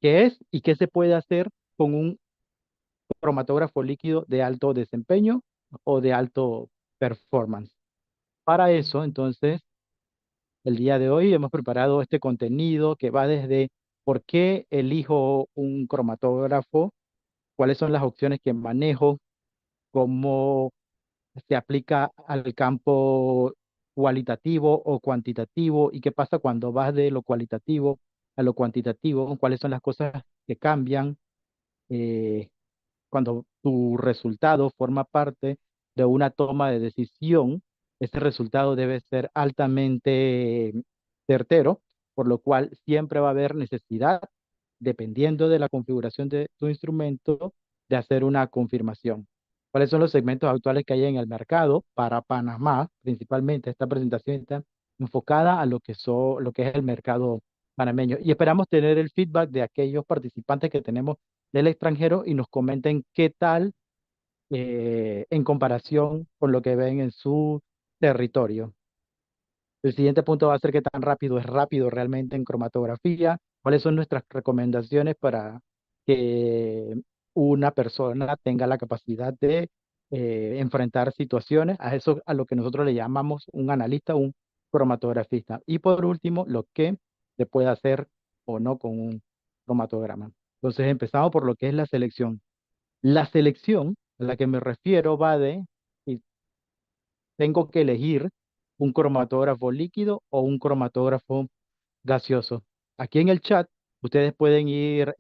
qué es y qué se puede hacer con un cromatógrafo líquido de alto desempeño o de alto performance. Para eso, entonces, el día de hoy hemos preparado este contenido que va desde por qué elijo un cromatógrafo, cuáles son las opciones que manejo, cómo se aplica al campo cualitativo o cuantitativo y qué pasa cuando vas de lo cualitativo a lo cuantitativo, cuáles son las cosas que cambian, eh, cuando tu resultado forma parte de una toma de decisión. Ese resultado debe ser altamente certero, por lo cual siempre va a haber necesidad, dependiendo de la configuración de tu instrumento, de hacer una confirmación. ¿Cuáles son los segmentos actuales que hay en el mercado para Panamá? Principalmente esta presentación está enfocada a lo que es el mercado panameño. Y esperamos tener el feedback de aquellos participantes que tenemos del extranjero y nos comenten qué tal, en comparación con lo que ven en su territorio. El siguiente punto va a ser qué tan rápido es rápido realmente en cromatografía, cuáles son nuestras recomendaciones para que una persona tenga la capacidad de enfrentar situaciones, a eso a lo que nosotros le llamamos un analista, un cromatografista. Y por último, lo que se puede hacer o no con un cromatograma. Entonces empezamos por lo que es la selección. La selección a la que me refiero va de si tengo que elegir un cromatógrafo líquido o un cromatógrafo gaseoso. Aquí en el chat ustedes pueden ir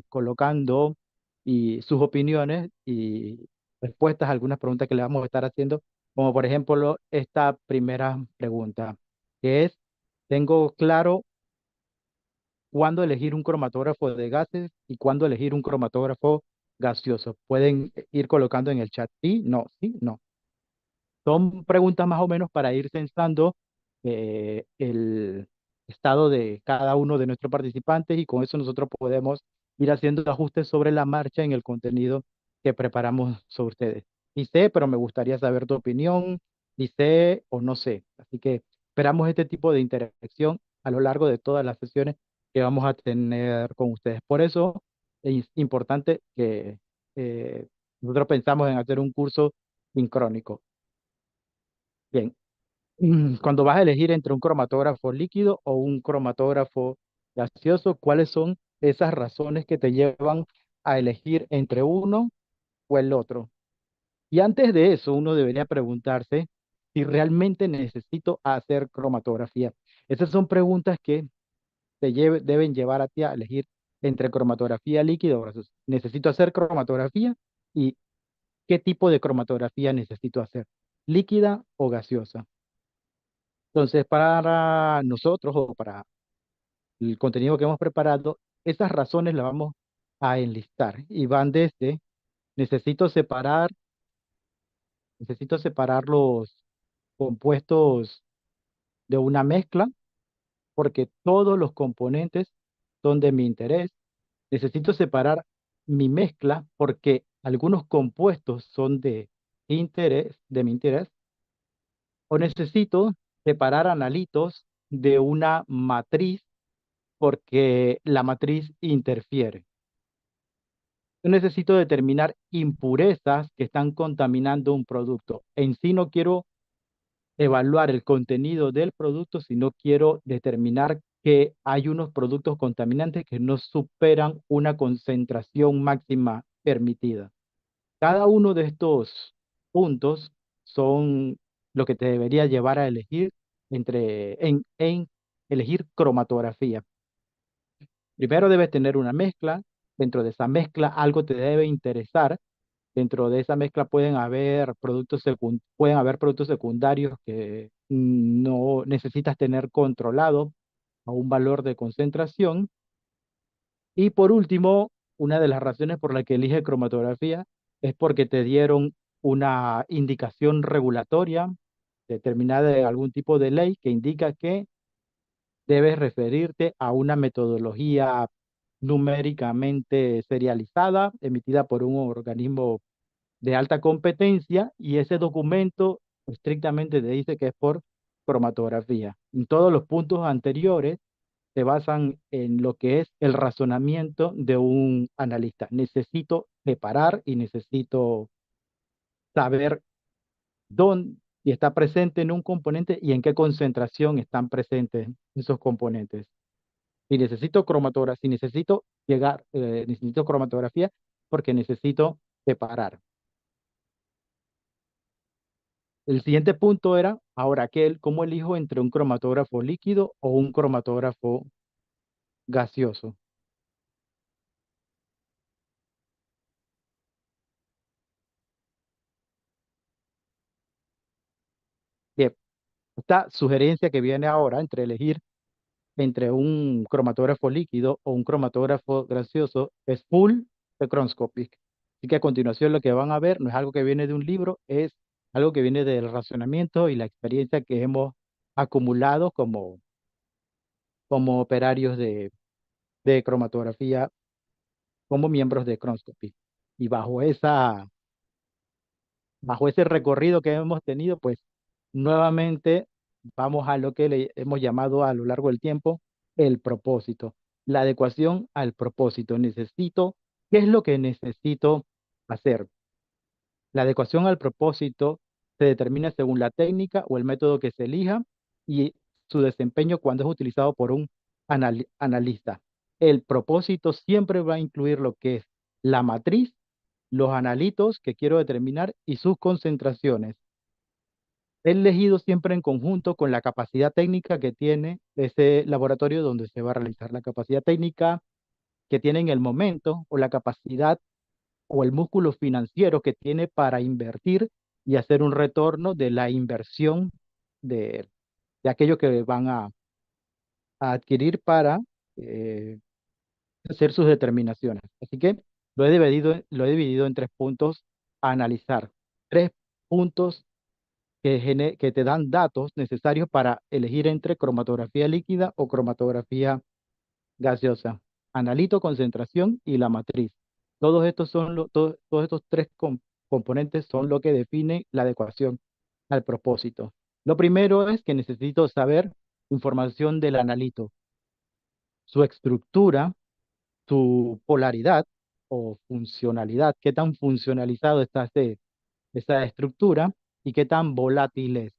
colocando sus opiniones y respuestas a algunas preguntas que le vamos a estar haciendo, como por ejemplo esta primera pregunta, que es, tengo claro cuándo elegir un cromatógrafo de gases y cuándo elegir un cromatógrafo gaseoso. Pueden ir colocando en el chat sí, no, sí, no. Son preguntas más o menos para ir censando el estado de cada uno de nuestros participantes y con eso nosotros podemos ir haciendo ajustes sobre la marcha en el contenido que preparamos sobre ustedes. Y sé, pero me gustaría saber tu opinión, y sé o no sé. Así que esperamos este tipo de interacción a lo largo de todas las sesiones que vamos a tener con ustedes. Por eso es importante que nosotros pensamos en hacer un curso sincrónico. Bien, cuando vas a elegir entre un cromatógrafo líquido o un cromatógrafo gaseoso, ¿cuáles son esas razones que te llevan a elegir entre uno o el otro? Y antes de eso, uno debería preguntarse si realmente necesito hacer cromatografía. Esas son preguntas que deben llevar a ti a elegir entre cromatografía líquida o gaseosa. ¿Necesito hacer cromatografía? ¿Y qué tipo de cromatografía necesito hacer? ¿Líquida o gaseosa? Entonces, para nosotros o para el contenido que hemos preparado, esas razones las vamos a enlistar y van desde necesito separar, necesito separar los compuestos de una mezcla porque todos los componentes son de mi interés. Necesito separar mi mezcla porque algunos compuestos son de mi interés. O necesito separar analitos de una matriz porque la matriz interfiere. Yo necesito determinar impurezas que están contaminando un producto. En sí no quiero evaluar el contenido del producto, sino quiero determinar que hay unos productos contaminantes que no superan una concentración máxima permitida. Cada uno de estos puntos son lo que te debería llevar a elegir en elegir cromatografía. Primero debes tener una mezcla. Dentro de esa mezcla algo te debe interesar. Dentro de esa mezcla pueden haber productos secundarios que no necesitas tener controlado a un valor de concentración. Y por último, una de las razones por la que elige cromatografía es porque te dieron una indicación regulatoria determinada de algún tipo de ley que indica que debes referirte a una metodología numéricamente serializada, emitida por un organismo de alta competencia, y ese documento estrictamente te dice que es por cromatografía. En todos los puntos anteriores se basan en lo que es el razonamiento de un analista. Necesito separar y necesito saber dónde si está presente en un componente y en qué concentración están presentes esos componentes. Si necesito llegar, necesito cromatografía porque necesito separar. El siguiente punto era, ahora, ¿cómo elijo entre un cromatógrafo líquido o un cromatógrafo gaseoso? Que esta sugerencia que viene ahora entre elegir entre un cromatógrafo líquido o un cromatógrafo gaseoso es full spectroscopic. Así que a continuación lo que van a ver no es algo que viene de un libro, es algo que viene del razonamiento y la experiencia que hemos acumulado como operarios de cromatografía, como miembros de Chromscopy. Y bajo ese recorrido que hemos tenido, pues nuevamente vamos a lo que le hemos llamado a lo largo del tiempo el propósito, la adecuación al propósito. ¿Qué es lo que necesito hacer? La adecuación al propósito se determina según la técnica o el método que se elija y su desempeño cuando es utilizado por un analista. El propósito siempre va a incluir lo que es la matriz, los analitos que quiero determinar y sus concentraciones. Es elegido siempre en conjunto con la capacidad técnica que tiene ese laboratorio donde se va a realizar. La capacidad técnica que tiene en el momento o la capacidad o el músculo financiero que tiene para invertir y hacer un retorno de la inversión de aquello que van a adquirir para eh, hacer sus determinaciones. Así que lo he dividido en tres puntos a analizar. Tres puntos que te dan datos necesarios para elegir entre cromatografía líquida o cromatografía gaseosa. Analito, concentración y la matriz. Todos estos tres componentes son lo que define la adecuación al propósito. Lo primero es que necesito saber información del analito, su estructura, su polaridad o funcionalidad, qué tan funcionalizado está esa estructura y qué tan volátil es.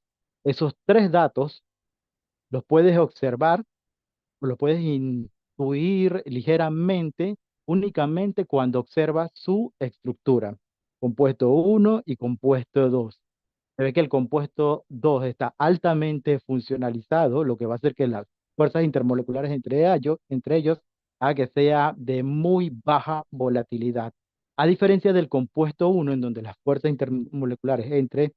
Esos tres datos los puedes observar o los puedes intuir ligeramente únicamente cuando observas su estructura. Compuesto uno y compuesto 2. Se ve que el compuesto 2 está altamente funcionalizado, lo que va a hacer que las fuerzas intermoleculares entre ellos haga que sea de muy baja volatilidad. A diferencia del compuesto uno en donde las fuerzas intermoleculares entre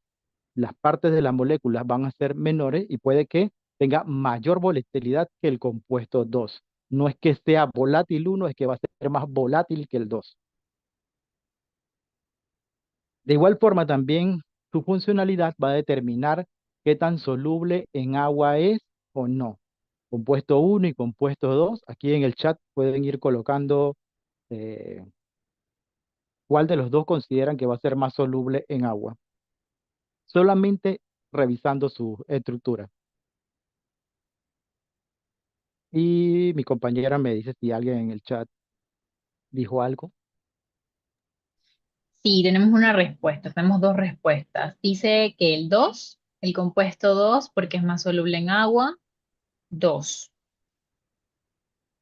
las partes de la molécula van a ser menores y puede que tenga mayor volatilidad que el compuesto 2. No es que sea volátil uno, es que va a ser más volátil que el 2. De igual forma, también su funcionalidad va a determinar qué tan soluble en agua es o no. Compuesto uno y compuesto 2. Aquí en el chat pueden ir colocando eh, cuál de los dos consideran que va a ser más soluble en agua. Solamente revisando su estructura. Y mi compañera me dice si alguien en el chat dijo algo. Sí, tenemos una respuesta, tenemos dos respuestas. Dice que el 2, el compuesto 2, porque es más soluble en agua, 2,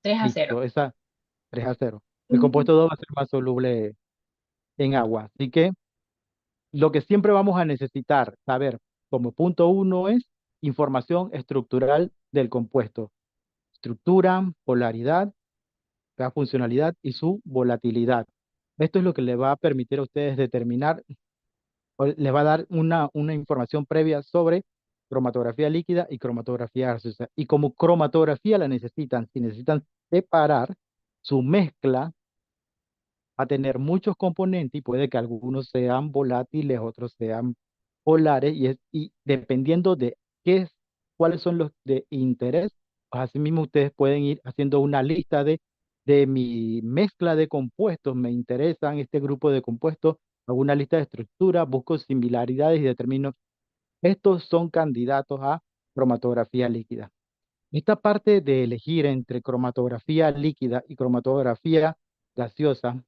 3-0. Listo, esa 3-0. El Ujú. compuesto 2 va a ser más soluble en agua. Así que lo que siempre vamos a necesitar saber como punto uno es información estructural del compuesto. Estructura, polaridad, la funcionalidad y su volatilidad. Esto es lo que le va a permitir a ustedes determinar, o les va a dar una información previa sobre cromatografía líquida y cromatografía gaseosa. Y como cromatografía la necesitan, si necesitan separar su mezcla a tener muchos componentes y puede que algunos sean volátiles, otros sean polares y dependiendo de cuáles son los de interés, pues asimismo ustedes pueden ir haciendo una lista de mi mezcla de compuestos, me interesan este grupo de compuestos, hago una lista de estructura, busco similaridades y determino estos son candidatos a cromatografía líquida. Esta parte de elegir entre cromatografía líquida y cromatografía gaseosa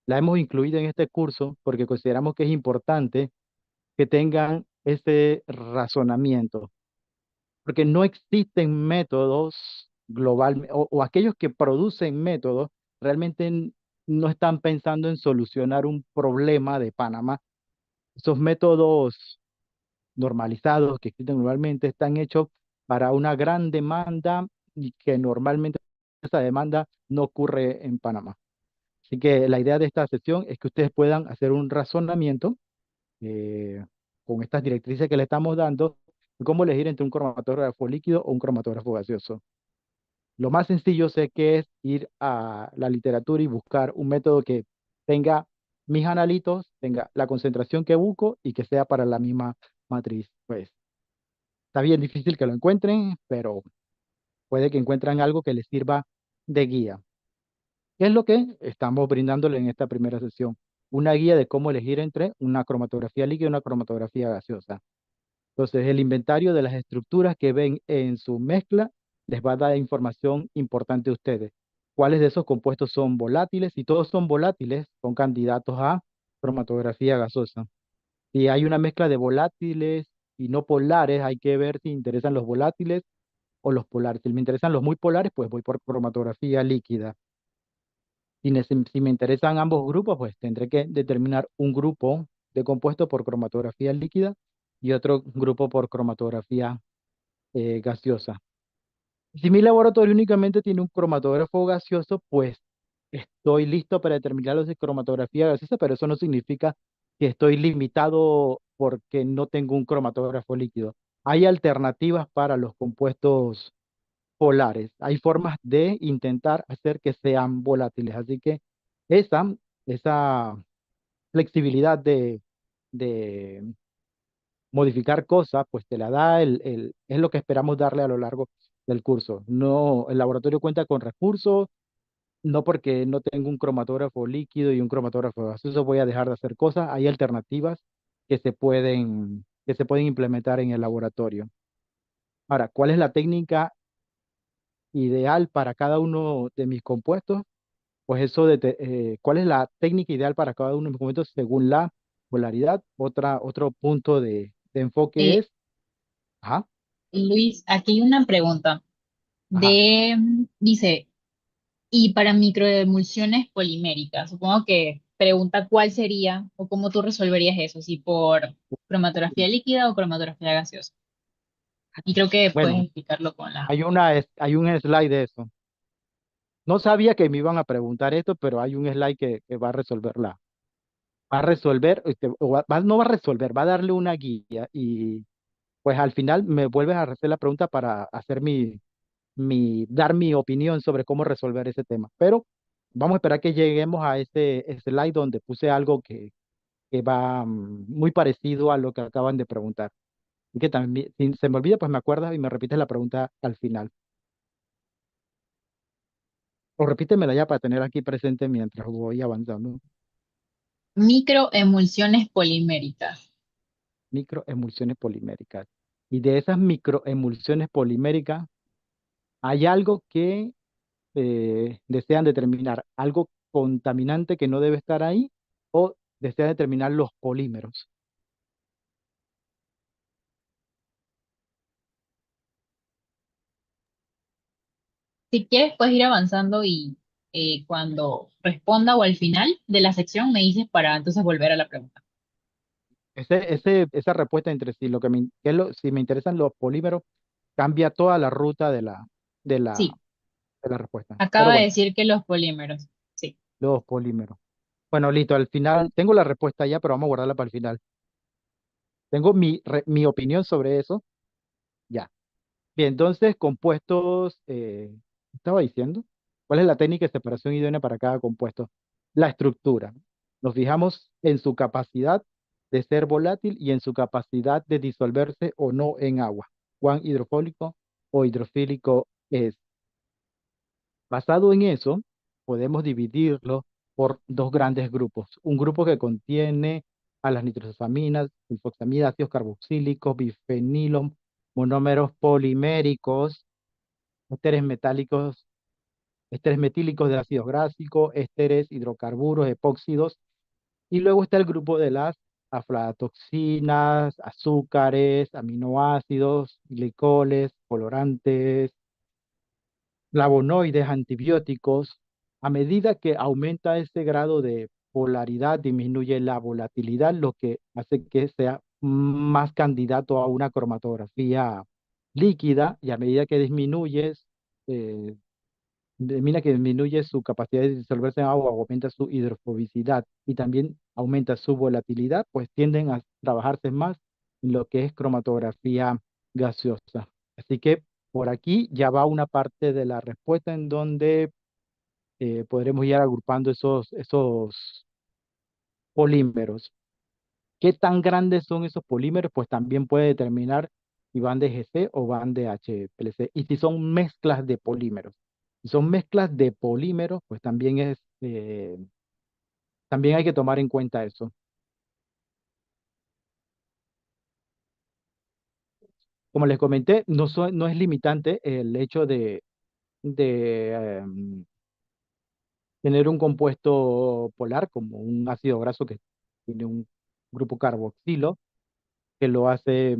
la hemos incluido en este curso porque consideramos que es importante que tengan ese razonamiento, porque no existen métodos global o aquellos que producen métodos realmente no están pensando en solucionar un problema de Panamá. Esos métodos normalizados que existen globalmente están hechos para una gran demanda y que normalmente esa demanda no ocurre en Panamá. Así que la idea de esta sesión es que ustedes puedan hacer un razonamiento eh, con estas directrices que le estamos dando de cómo elegir entre un cromatógrafo líquido o un cromatógrafo gaseoso. Lo más sencillo sé que es ir a la literatura y buscar un método que tenga mis analitos, tenga la concentración que busco y que sea para la misma matriz. Pues está bien difícil que lo encuentren, pero puede que encuentren algo que les sirva de guía. ¿Qué es lo que estamos brindándole en esta primera sesión? Una guía de cómo elegir entre una cromatografía líquida y una cromatografía gaseosa. Entonces, el inventario de las estructuras que ven en su mezcla les va a dar información importante a ustedes. ¿Cuáles de esos compuestos son volátiles? Si todos son volátiles, son candidatos a cromatografía gaseosa. Si hay una mezcla de volátiles y no polares, hay que ver si interesan los volátiles o los polares. Si me interesan los muy polares, pues voy por cromatografía líquida. Si me interesan ambos grupos, pues tendré que determinar un grupo de compuestos por cromatografía líquida y otro grupo por cromatografía gaseosa. Si mi laboratorio únicamente tiene un cromatógrafo gaseoso, pues estoy listo para determinarlos de cromatografía gaseosa, pero eso no significa que estoy limitado porque no tengo un cromatógrafo líquido. Hay alternativas para los compuestos polares. Hay formas de intentar hacer que sean volátiles. Así que esa, esa flexibilidad de modificar cosas, pues te la da es lo que esperamos darle a lo largo del curso. No, el laboratorio cuenta con recursos, no porque no tengo un cromatógrafo líquido y un cromatógrafo gaseoso voy a dejar de hacer cosas. Hay alternativas que se pueden implementar en el laboratorio. Ahora, ¿cuál es la técnica ideal para cada uno de mis compuestos? Pues ¿cuál es la técnica ideal para cada uno de mis compuestos según la polaridad? Otro punto de enfoque Eh, es, ajá, Luis, aquí hay una pregunta. ajá. Dice, y para microemulsiones poliméricas, supongo que pregunta cuál sería o cómo tú resolverías eso, si por cromatografía líquida o cromatografía gaseosa. Y creo que puedes Bueno, explicarlo con la... hay un slide de eso. No sabía que me iban a preguntar esto, pero hay un slide que va a resolverla. Va a resolver, no va a resolver, va a darle una guía y pues al final me vuelves a hacer la pregunta para hacer dar mi opinión sobre cómo resolver ese tema. Pero vamos a esperar que lleguemos a ese slide donde puse algo que va muy parecido a lo que acaban de preguntar. Y que también, si se me olvida, pues me acuerdas y me repites la pregunta al final. O repítemela ya para tener aquí presente mientras voy avanzando. Microemulsiones poliméricas. Microemulsiones poliméricas. Y de esas microemulsiones poliméricas, hay algo que desean determinar, algo contaminante que no debe estar ahí, o desean determinar los polímeros. Si quieres, puedes ir avanzando y cuando responda o al final de la sección me dices para entonces volver a la pregunta. Esa respuesta entre sí, si me interesan los polímeros, cambia toda la ruta de la, Sí, de la respuesta. Pero acaba de bueno, decir que los polímeros. Sí. los polímeros. Bueno, listo, al final tengo la respuesta ya, pero vamos a guardarla para el final. Tengo mi opinión sobre eso, ya. Bien, entonces, compuestos, estaba diciendo, ¿cuál es la técnica de separación idónea para cada compuesto? La estructura. Nos fijamos en su capacidad de ser volátil y en su capacidad de disolverse o no en agua. Cuán hidrofólico o hidrofílico es. Basado en eso, podemos dividirlo por dos grandes grupos. Un grupo que contiene a las nitrosaminas, sulfoxamidas, ácidos carboxílicos, bifenilos, monómeros poliméricos, ésteres metálicos, ésteres metílicos de ácido gráfico, ésteres, hidrocarburos, epóxidos. Y luego está el grupo de las aflatoxinas, azúcares, aminoácidos, glicoles, colorantes, flavonoides, antibióticos. A medida que aumenta ese grado de polaridad, disminuye la volatilidad, lo que hace que sea más candidato a una cromatografía líquida, y a medida que eh, disminuye su capacidad de disolverse en agua, aumenta su hidrofobicidad y también aumenta su volatilidad, pues tienden a trabajarse más en lo que es cromatografía gaseosa. Así que por aquí ya va una parte de la respuesta en donde podremos ir agrupando esos polímeros. ¿Qué tan grandes son esos polímeros? Pues también puede determinar si van de GC o van de HPLC. Y si son mezclas de polímeros. Si son mezclas de polímeros, pues también hay que tomar en cuenta eso. Como les comenté, no es limitante el hecho de tener un compuesto polar como un ácido graso que tiene un grupo carboxilo que lo hace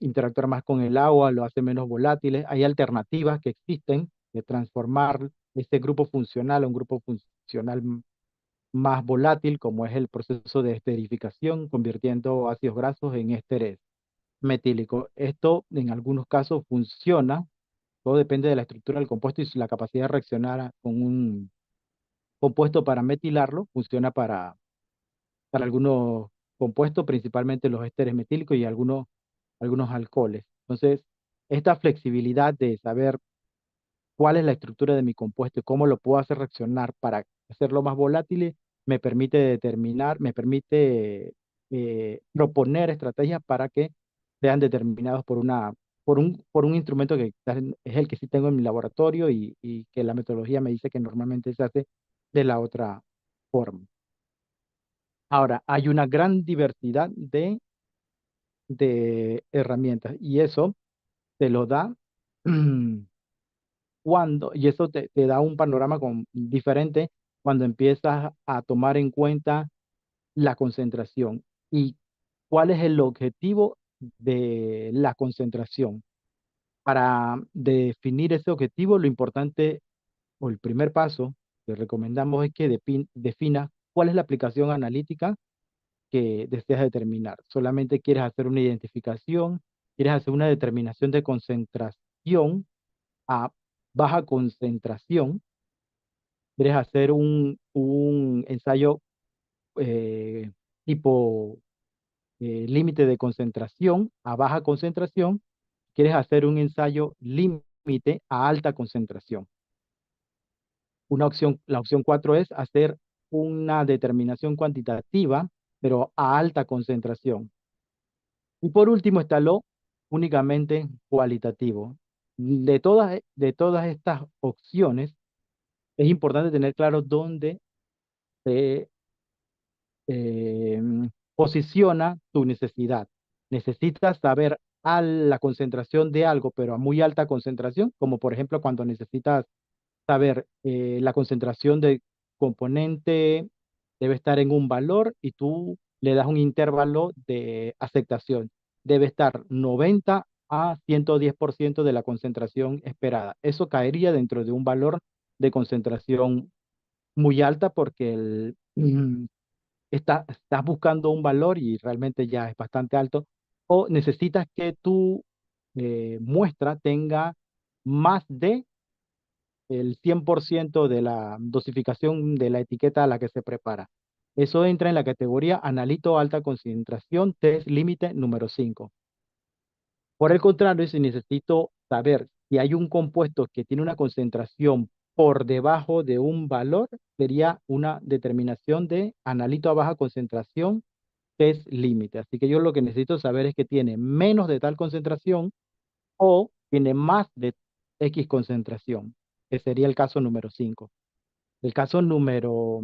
interactuar más con el agua, lo hace menos volátiles. Hay alternativas que existen de transformar este grupo funcional a un grupo funcional más volátil, como es el proceso de esterificación, convirtiendo ácidos grasos en ésteres metílicos. Esto en algunos casos funciona, todo depende de la estructura del compuesto y la capacidad de reaccionar con un compuesto para metilarlo, funciona para algunos compuestos, principalmente los ésteres metílicos y algunos alcoholes. Entonces, esta flexibilidad de saber cuál es la estructura de mi compuesto y cómo lo puedo hacer reaccionar para hacerlo más volátil, me permite proponer estrategias para que sean determinados por un instrumento que quizás es el que sí tengo en mi laboratorio y que la metodología me dice que normalmente se hace de la otra forma. Ahora, hay una gran diversidad de herramientas y eso te lo da y eso te da un panorama diferente cuando empiezas a tomar en cuenta la concentración y cuál es el objetivo de la concentración. Para definir ese objetivo, lo importante o el primer paso que recomendamos es que definas cuál es la aplicación analítica que deseas determinar. Solamente quieres hacer una identificación, quieres hacer una determinación de concentración a baja concentración, quieres hacer un ensayo eh, tipo límite de concentración a baja concentración, quieres hacer un ensayo límite a alta concentración. La opción 4 es hacer una determinación cuantitativa, pero a alta concentración. Y por último está lo únicamente cualitativo. De todas estas opciones, es importante tener claro dónde se eh, posiciona tu necesidad. Necesitas saber a la concentración de algo, pero a muy alta concentración, como por ejemplo cuando necesitas saber la concentración de componente debe estar en un valor y tú le das un intervalo de aceptación. Debe estar 90 a 110% de la concentración esperada. Eso caería dentro de un valor de concentración muy alta porque estás buscando un valor y realmente ya es bastante alto. O necesitas que tu muestra tenga más de el 100% de la dosificación de la etiqueta a la que se prepara. Eso entra en la categoría analito alta concentración, test límite número 5. Por el contrario, si necesito saber si hay un compuesto que tiene una concentración por debajo de un valor, sería una determinación de analito a baja concentración, test límite. Así que yo lo que necesito saber es que tiene menos de tal concentración o tiene más de X concentración, que sería el caso número 5. El caso número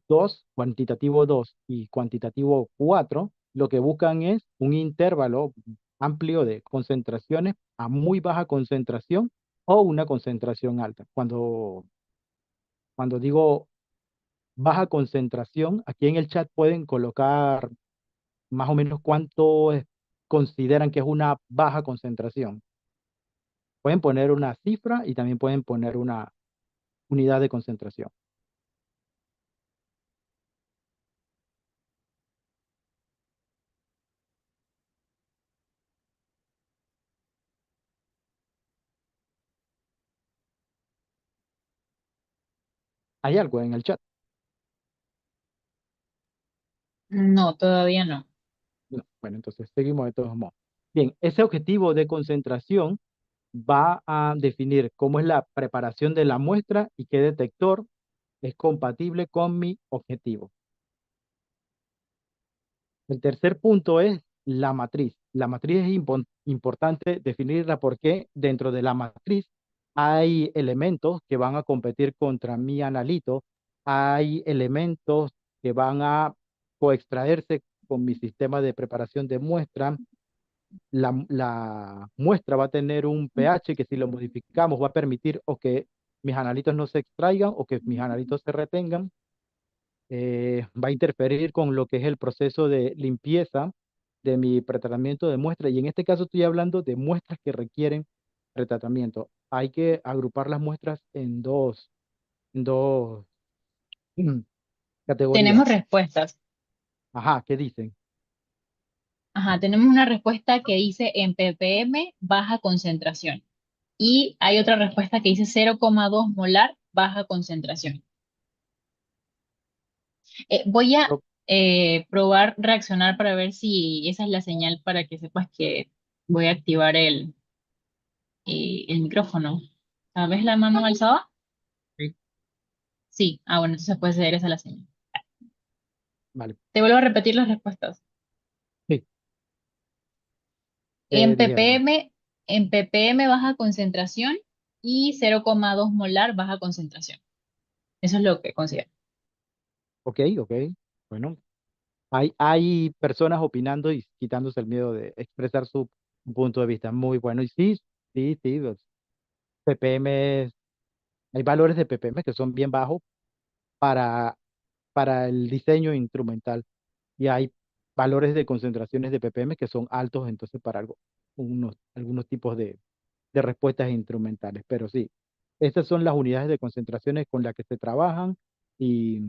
2, cuantitativo 2 y cuantitativo 4, lo que buscan es un intervalo. amplio de concentraciones a muy baja concentración o una concentración alta. Cuando digo baja concentración, aquí en el chat pueden colocar más o menos consideran que es una baja concentración. Pueden poner una cifra y también pueden poner una unidad de concentración. ¿Hay algo en el chat? No, todavía no. No. Bueno, entonces seguimos de todos modos. Bien, ese objetivo de concentración va a definir cómo es la preparación de la muestra y qué detector es compatible con mi objetivo. El tercer punto es la matriz. La matriz es importante definirla porque dentro de la matriz hay elementos que van a competir contra mi analito, hay elementos que van a coextraerse con mi sistema de preparación de muestra. La muestra va a tener un pH que si lo modificamos va a permitir o que mis analitos no se extraigan o que mis analitos se retengan. Va a interferir con lo que es el proceso de limpieza de mi pretratamiento de muestra. Y en este caso estoy hablando de muestras que requieren pretratamiento. Hay que agrupar las muestras en dos categorías. Tenemos respuestas. Ajá, ¿qué dicen? Ajá, tenemos una respuesta que dice en ppm baja concentración. Y hay otra respuesta que dice 0,2 molar baja concentración. Voy a O- probar reaccionar para ver si esa es la señal para que sepas que voy a activar el micrófono. ¿Sabes la mano alzada? Sí. Sí. Ah, bueno, entonces puede ser esa la señal. Vale. Te vuelvo a repetir las respuestas. Sí, En dijeron. ppm, en ppm baja concentración y 0,2 molar baja concentración. Eso es lo que considero. Ok, ok. Bueno, hay personas opinando y quitándose el miedo de expresar su punto de vista. Muy bueno. Y sí, sí, sí. Los ppm, hay valores de ppm que son bien bajos para, para el diseño instrumental. Y hay valores de concentraciones de ppm que son altos, entonces para algunos tipos de respuestas instrumentales. Pero sí, estas son las unidades de concentraciones con las que se trabajan y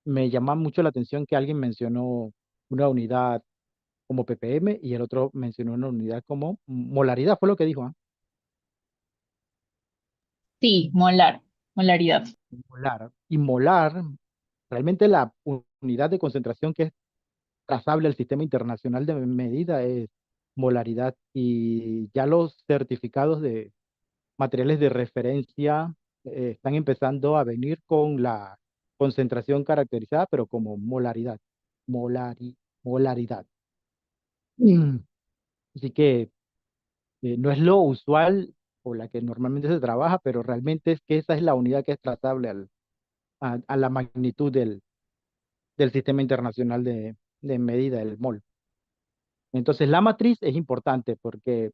me llama mucho la atención que alguien mencionó una unidad como ppm y el otro mencionó una unidad como molaridad, fue lo que dijo, ¿ah? Sí, molar, molaridad. Molar. Y molar, realmente la unidad de concentración que es trazable al sistema internacional de medida es molaridad y ya los certificados de materiales de referencia están empezando a venir con la concentración caracterizada, pero como molaridad, molaridad. Mm. Así que no es lo usual o la que normalmente se trabaja, pero realmente es que esa es la unidad que es trazable a la magnitud del sistema internacional de medida, el mol. Entonces, la matriz es importante porque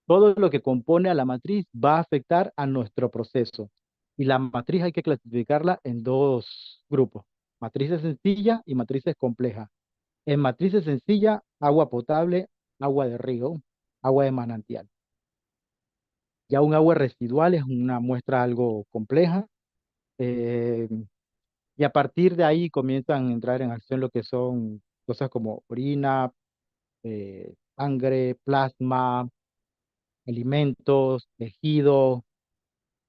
todo lo que compone a la matriz va a afectar a nuestro proceso. Y la matriz hay que clasificarla en dos grupos, matrices sencillas y matrices complejas. En matrices sencillas, agua potable, agua de río, agua de manantial. Ya un agua residual es una muestra algo compleja, eh, y a partir de ahí comienzan a entrar en acción lo que son cosas como orina, sangre, plasma, alimentos, tejido.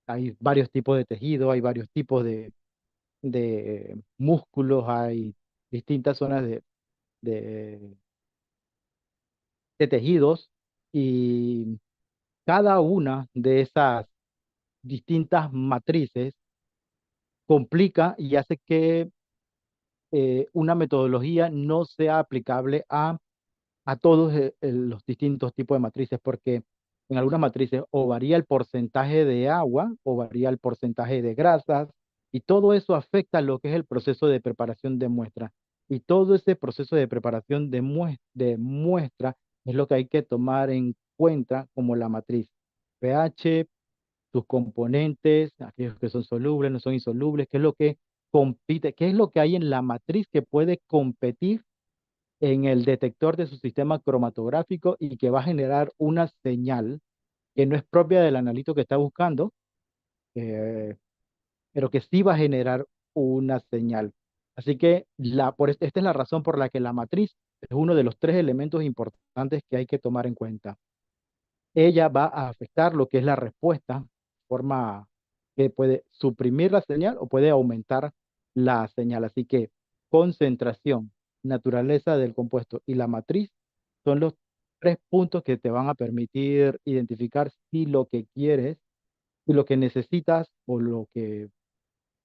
Hay varios tipos de tejido, hay varios tipos de músculos, hay distintas zonas de, de tejidos y cada una de esas distintas matrices complica y hace que una metodología no sea aplicable a todos los distintos tipos de matrices, porque en algunas matrices o varía el porcentaje de agua o varía el porcentaje de grasas, y todo eso afecta lo que es el proceso de preparación de muestra. Y todo ese proceso de preparación de muestra Es lo que hay que tomar en cuenta como la matriz. pH, sus componentes, aquellos que son solubles, no son insolubles, qué es lo que compite, qué es lo que hay en la matriz que puede competir en el detector de su sistema cromatográfico y que va a generar una señal que no es propia del analito que está buscando, eh, pero que sí va a generar una señal. Así que esta es la razón por la que la matriz es uno de los tres elementos importantes que hay que tomar en cuenta. Ella va a afectar lo que es la respuesta, de forma que puede suprimir la señal o puede aumentar la señal. Así que concentración, naturaleza del compuesto y la matriz son los tres puntos que te van a permitir identificar si lo que quieres, si lo que necesitas o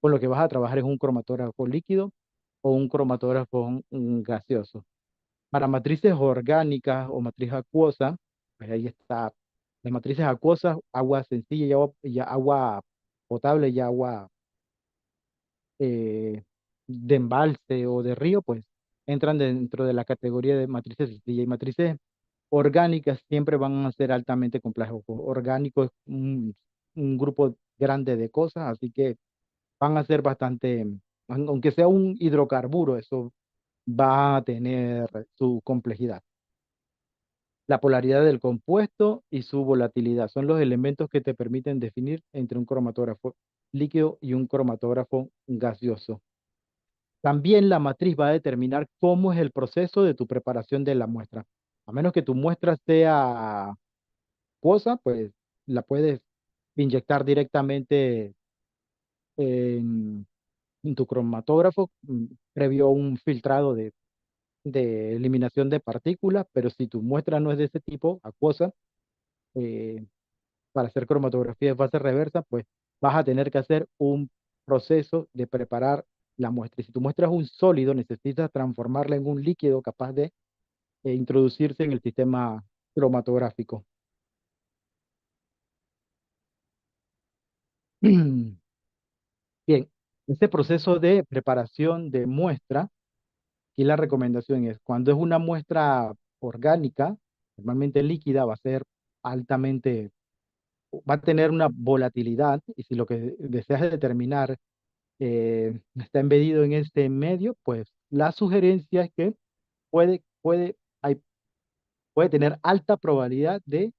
con lo que vas a trabajar es un cromatógrafo líquido o un cromatógrafo gaseoso. Para matrices orgánicas o matriz acuosa, pues ahí está. Las matrices acuosas, agua sencilla y agua potable y agua eh, de embalse o de río, pues entran dentro de la categoría de matrices sencillas. Y matrices orgánicas siempre van a ser altamente complejas. Orgánico es un grupo grande de cosas, así que van a ser bastante, aunque sea un hidrocarburo, eso va a tener su complejidad. La polaridad del compuesto y su volatilidad son los elementos que te permiten definir entre un cromatógrafo líquido y un cromatógrafo gaseoso. También la matriz va a determinar cómo es el proceso de tu preparación de la muestra. A menos que tu muestra sea acuosa, pues la puedes inyectar directamente en, en tu cromatógrafo previo a un filtrado de eliminación de partículas, pero si tu muestra no es de ese tipo, acuosa, eh, para hacer cromatografía de fase reversa, pues vas a tener que hacer un proceso de preparar la muestra. Y si tu muestra es un sólido, necesitas transformarla en un líquido capaz de introducirse en el sistema cromatográfico. Bien, este proceso de preparación de muestra, y la recomendación es, cuando es una muestra orgánica, normalmente líquida, va a ser altamente, va a tener una volatilidad, y si lo que deseas determinar está embedido en este medio, pues la sugerencia es que hay, puede tener alta probabilidad de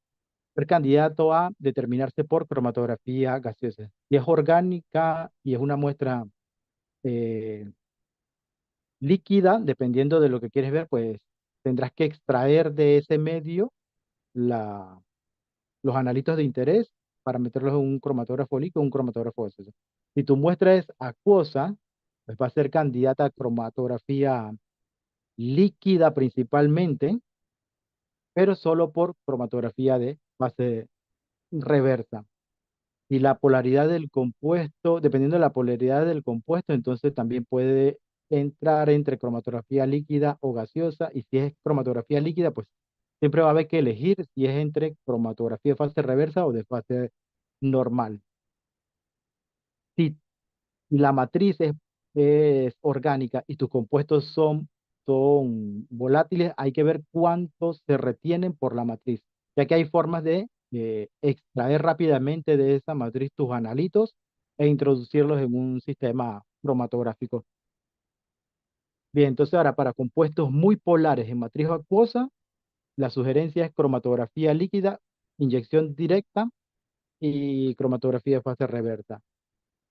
ser candidato a determinarse por cromatografía gaseosa. Si es orgánica y es una muestra eh, líquida, dependiendo de lo que quieres ver, pues tendrás que extraer de ese medio la, los analitos de interés para meterlos en un cromatógrafo líquido o un cromatógrafo gaseoso. Si tu muestra es acuosa, pues va a ser candidata a cromatografía líquida principalmente, pero solo por cromatografía de fase reversa. Y la polaridad del compuesto, dependiendo de la polaridad del compuesto, entonces también puede entrar entre cromatografía líquida o gaseosa. Y si es cromatografía líquida, pues siempre va a haber que elegir si es entre cromatografía de fase reversa o de fase normal. Si la matriz es orgánica y tus compuestos son volátiles, hay que ver cuántos se retienen por la matriz, ya que hay formas de extraer rápidamente de esa matriz tus analitos e introducirlos en un sistema cromatográfico. Bien, entonces ahora para compuestos muy polares en matriz acuosa, la sugerencia es cromatografía líquida, inyección directa y cromatografía de fase reversa.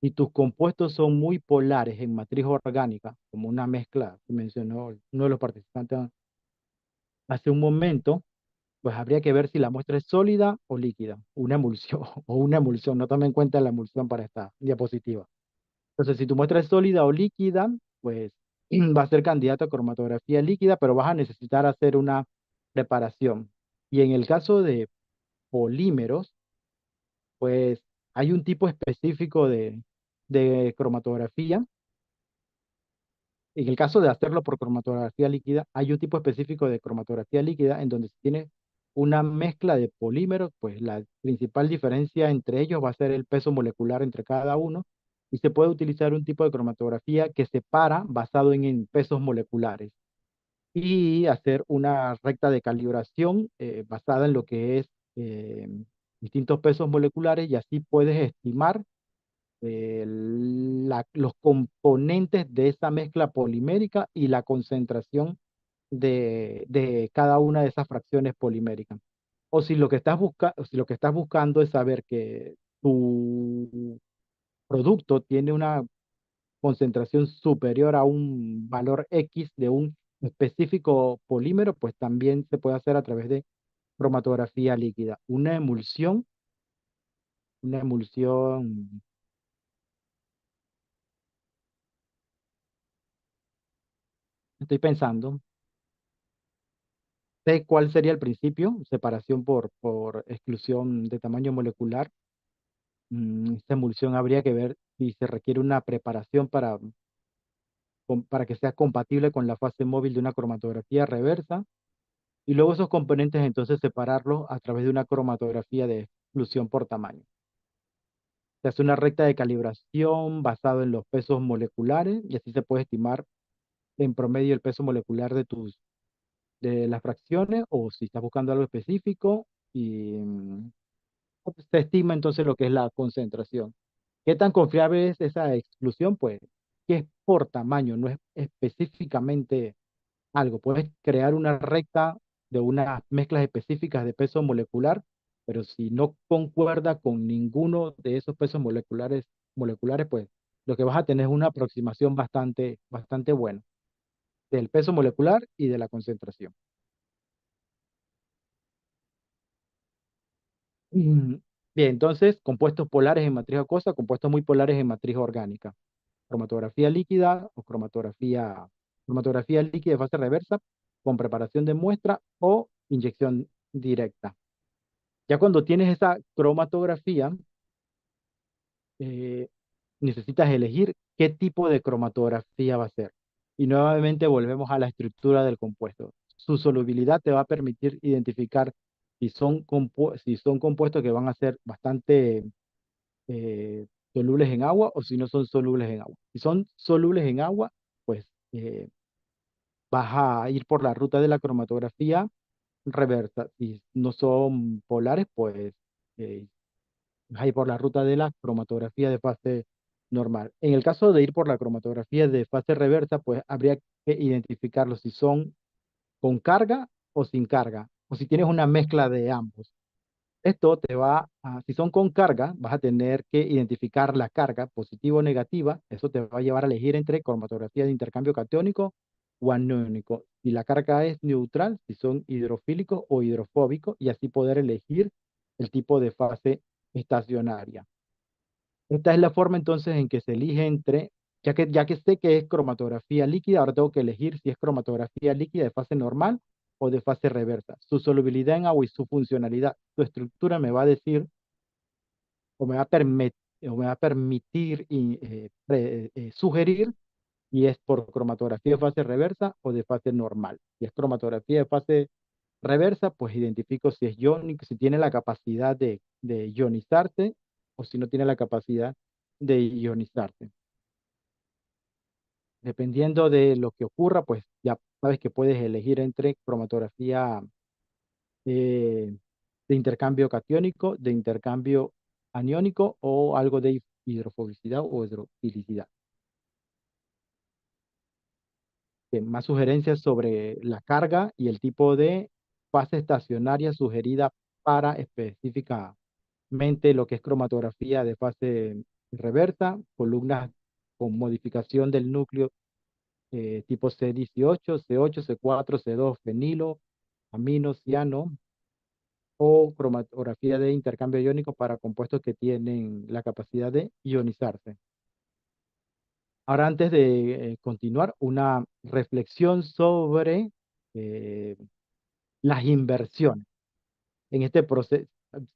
Si tus compuestos son muy polares en matriz orgánica, como una mezcla que mencionó uno de los participantes hace un momento, pues habría que ver si la muestra es sólida o líquida, una emulsión o una emulsión. No tome en cuenta la emulsión para esta diapositiva. Entonces, si tu muestra es sólida o líquida, pues va a ser candidato a cromatografía líquida, pero vas a necesitar hacer una preparación. Y en el caso de polímeros, pues hay un tipo específico de cromatografía. En el caso de hacerlo por cromatografía líquida, hay un tipo específico de cromatografía líquida en donde se tiene una mezcla de polímeros, pues la principal diferencia entre ellos va a ser el peso molecular entre cada uno y se puede utilizar un tipo de cromatografía que separa basado en pesos moleculares. y hacer una recta de calibración basada en lo que es distintos pesos moleculares y así puedes estimar los componentes de esa mezcla polimérica y la concentración de cada una de esas fracciones poliméricas. O si lo que si lo que estás buscando es saber que tu producto tiene una concentración superior a un valor X de un específico polímero, pues también se puede hacer a través de cromatografía líquida. Una emulsión, estoy pensando, sé cuál sería el principio, separación por exclusión de tamaño molecular. Esta emulsión habría que ver si se requiere una preparación para que sea compatible con la fase móvil de una cromatografía reversa. Y luego esos componentes entonces separarlos a través de una cromatografía de exclusión por tamaño. Se hace una recta de calibración basado en los pesos moleculares y así se puede estimar en promedio el peso molecular de las fracciones o si estás buscando algo específico y se estima entonces lo que es la concentración. ¿Qué tan confiable es esa exclusión? Pues que es por tamaño, no es específicamente algo. Puedes crear una recta de unas mezclas específicas de peso molecular, pero si no concuerda con ninguno de esos pesos moleculares, pues lo que vas a tener es una aproximación bastante buena del peso molecular y de la concentración. Mm, Bien, entonces, compuestos polares en matriz acuosa, compuestos muy polares en matriz orgánica. Cromatografía líquida o cromatografía líquida de fase reversa con preparación de muestra o inyección directa. Ya cuando tienes esa cromatografía, eh, necesitas elegir qué tipo de cromatografía va a ser. Y nuevamente volvemos a la estructura del compuesto. Su solubilidad te va a permitir identificar si son compuestos que van a ser bastante eh, solubles en agua o si no son solubles en agua. Si son solubles en agua, pues vas a ir por la ruta de la cromatografía reversa. Si no son polares, pues eh, vas a ir por la ruta de la cromatografía de fase normal. En el caso de ir por la cromatografía de fase reversa, pues habría que identificarlos si son con carga o sin carga, o si tienes una mezcla de ambos. Esto si son con carga, vas a tener que identificar la carga positiva o negativa. Eso te va a llevar a elegir entre cromatografía de intercambio catiónico o aniónico. Si la carga es neutral, si son hidrofílicos o hidrofóbicos, y así poder elegir el tipo de fase estacionaria. Esta es la forma entonces en que se elige ya que sé que es cromatografía líquida, ahora tengo que elegir si es cromatografía líquida de fase normal o de fase reversa. Su solubilidad en agua y su funcionalidad, su estructura me va a decir o me va a permitir sugerir si es por cromatografía de fase reversa o de fase normal. Si es cromatografía de fase reversa, pues identifico si es iónico, si tiene la capacidad de ionizarse o si no tiene la capacidad de ionizarse. Dependiendo de lo que ocurra, pues ya sabes que puedes elegir entre cromatografía eh, de intercambio catiónico, de intercambio aniónico o algo de hidrofobicidad o hidrofilicidad. Más sugerencias sobre la carga y el tipo de fase estacionaria sugerida para específicamente lo que es cromatografía de fase reversa, columnas con modificación del núcleo tipo C18, C8, C4, C2, fenilo, amino, ciano, o cromatografía de intercambio iónico para compuestos que tienen la capacidad de ionizarse. Ahora, antes de continuar, una reflexión sobre eh, las inversiones en este proceso.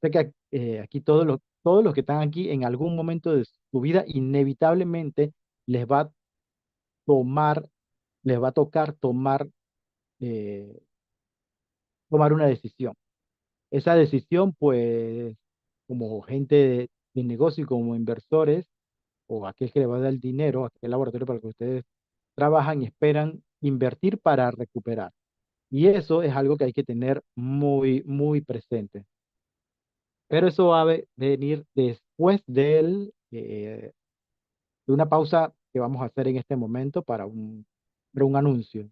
Sé que aquí todos los que están aquí en algún momento de su vida inevitablemente les va a tomar, les va a tocar eh, tomar una decisión. Esa decisión, pues, como gente de negocio y como inversores, o aquel que le va a dar el dinero, aquel laboratorio para el que ustedes trabajan y esperan invertir para recuperar. Y eso es algo que hay que tener muy, muy presente. Pero eso va a venir después de una pausa que vamos a hacer en este momento para un anuncio.